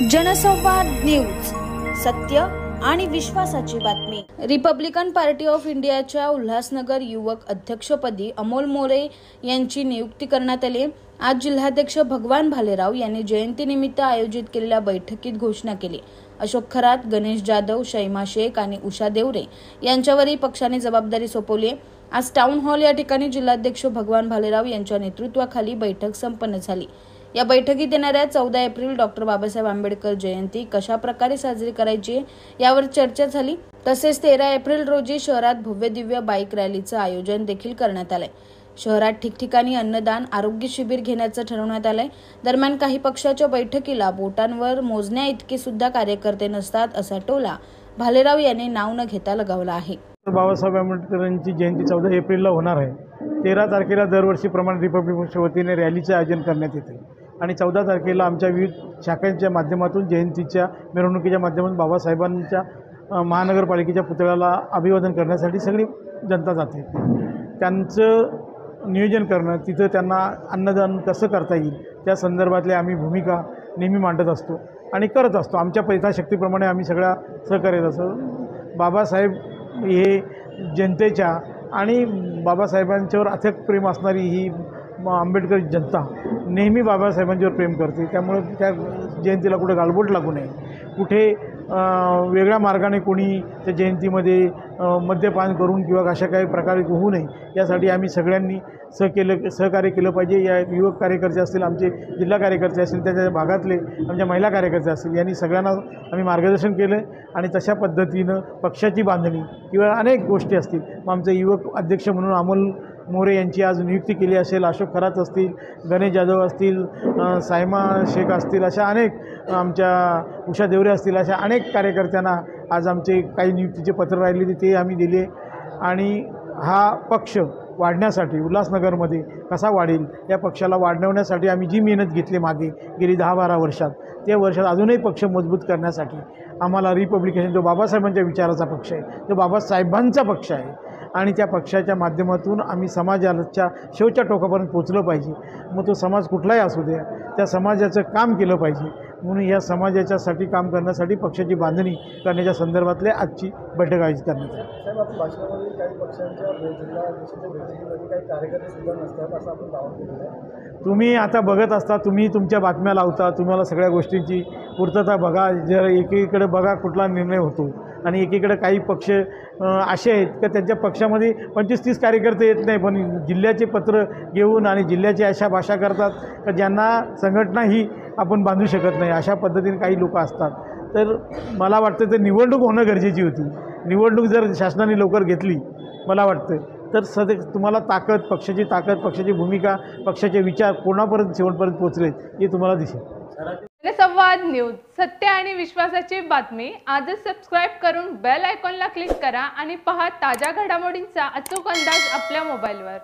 जनसंवाद न्यूज, सत्य आणि विश्वासाची बातमी। रिपब्लिकन पार्टी ऑफ इंडियाच्या उल्हासनगर युवक अध्यक्षपदी अमोल मोरे यांची नियुक्ती करण्यात आली। आज जिल्हाध्यक्ष भगवान भालेराव यांनी जयंतीनिमित्त आयोजित केलेल्या बैठकीत घोषणा केली। अशोक खरात, गणेश जाधव, शैमा शेख आणि उषा देवरे यांच्यावरही पक्षाने जबाबदारी सोपवली आहे। आज टाउन हॉल या ठिकाणी जिल्हाध्यक्ष भगवान भालेराव यांच्या नेतृत्वाखाली बैठक संपन्न झाली। या बैठकीत येणाऱ्या 14 एप्रिल डॉक्टर बाबासाहेब आंबेडकर जयंती कशा प्रकारे साजरी करायची यावर चर्चा झाली। तसेच 13 एप्रिल रोजी शहरात भव्य दिव्य बाईक रॅलीचं आयोजन देखील करण्यात आलंय। शहरात ठिकठिकाणी अन्नदान, आरोग्य शिबिर घेण्याचं ठरवण्यात आलंय। दरम्यान काही पक्षाच्या बैठकीला बोटांवर मोजण्या इतके सुद्धा कार्यकर्ते नसतात असा टोला भालेराव यांनी नाव न घेता लगावला आहे। बाबासाहेब आंबेडकरांची जयंती 14 एप्रिलला होणार आहे। 13 तारखेला दरवर्षीप्रमाणे रिपब्लिक पक्षाच्या वतीने रॅलीचे आयोजन करण्यात येते आणि 14 तारखेला आमच्या विविध शाखांच्या माध्यमातून जयंतीच्या मिरवणुकीच्या माध्यमातून बाबासाहेबांच्या महानगरपालिकेच्या पुतळ्याला अभिवादन करण्यासाठी सगळी जनता जाते। त्यांचं नियोजन करणं, तिथं त्यांना अन्नदान कसं करता येईल त्या संदर्भातले आम्ही भूमिका नेहमी मांडत असतो आणि करत असतो। आमच्या यथाशक्तीप्रमाणे आम्ही सगळ्या सहकार्य असतो। बाबासाहेब हे जनतेच्या आणि बाबासाहेबांच्यावर अथक प्रेम असणारी ही आंबेडकर जनता नेहमी बाबासाहेबांच्यावर प्रेम करते। त्यामुळे त्या जयंतीला कुठे गालबोट लागू नये, कुठे वेगळ्या मार्गाने कोणी त्या जयंतीमध्ये मद्यपान करून किंवा अशा काही प्रकारे होऊ नये यासाठी आम्ही सगळ्यांनी सहकार्य केलं पाहिजे। या युवक कार्यकर्ते असतील, आमचे जिल्हा कार्यकर्ते असतील, त्याच्या भागातले आमच्या महिला कार्यकर्ते असतील, यांनी सगळ्यांना आम्ही मार्गदर्शन केलं आणि तशा पद्धतीनं पक्षाची बांधणी किंवा अनेक गोष्टी असतील। मग आमचे युवक अध्यक्ष म्हणून अमोल मोरे यांची आज नियुक्ती केली असेल, अशोक खरात असतील, गणेश जाधव असतील, शैमा शेख असतील, अशा अनेक आमच्या उषा देवरे असतील, अशा अनेक कार्यकर्त्यांना आज आमचे काही नियुक्तीचे पत्र राहिले ते आम्ही दिले आणि हा पक्ष वाढण्यासाठी उल्हासनगरमध्ये कसा वाढेल या पक्षाला वाढवण्यासाठी आम्ही जी मेहनत घेतली मागे गेली 10-12 वर्षात, त्या वर्षात अजूनही पक्ष मजबूत करण्यासाठी आम्हाला रिपब्लिकन जो बाबासाहेबांच्या विचाराचा पक्ष आहे, तो बाबासाहेबांचा पक्ष आहे आणि त्या पक्षाच्या माध्यमातून आम्ही समाजाच्या शेवटच्या टोकापर्यंत पोचलं पाहिजे। मग तो समाज कुठलाही असू द्या, त्या समाजाचं काम केलं पाहिजे। म्हणून या समाजाच्यासाठी काम करण्यासाठी पक्षाची बांधणी करण्याच्या संदर्भातले आजची बैठक आयोजित करण्यात आली। साहेब, आपण भाषणामध्ये काही पक्षांच्या जिल्हा अध्यक्षांच्या बैठकीमध्ये काही कार्यकर्ते सुद्धा नसतात असं आपण दावा केलेला आहे। तुम्ही आता बघत असता, तुम्ही तुमच्या बातम्या लावता, तुम्हाला सगळ्या गोष्टींची पूर्तता बघा। जर एकीकडे बघा कुठला निर्णय होतो आणि एकीकडे काही पक्ष असे आहेत की त्यांच्या पक्षामध्ये 25-30 कार्यकर्ते येत नाही, पण जिल्ह्याचे पत्र घेऊन आणि जिल्ह्याची अशा भाषा करतात की ज्यांना संघटनाही आपण बांधू शकत नाही, अशा पद्धतीने काही लोक असतात। तर मला वाटतं तर निवडणूक होणं गरजेची होती। निवडणूक जर शासनाने लवकर घेतली मला वाटतं तर तुम्हाला ताकद, पक्षाची भूमिका, पक्षाचे विचार कोणापर्यंत शेवटपर्यंत पोचले हे तुम्हाला दिसेल। जनसंवाद न्यूज, सत्य आणि विश्वासाची बातमी। आजच सबस्क्राइब करून बेल आयकॉनला क्लिक करा आणि पहा ताज्या घडामोडींचा अचूक अंदाज आपल्या मोबाईलवर।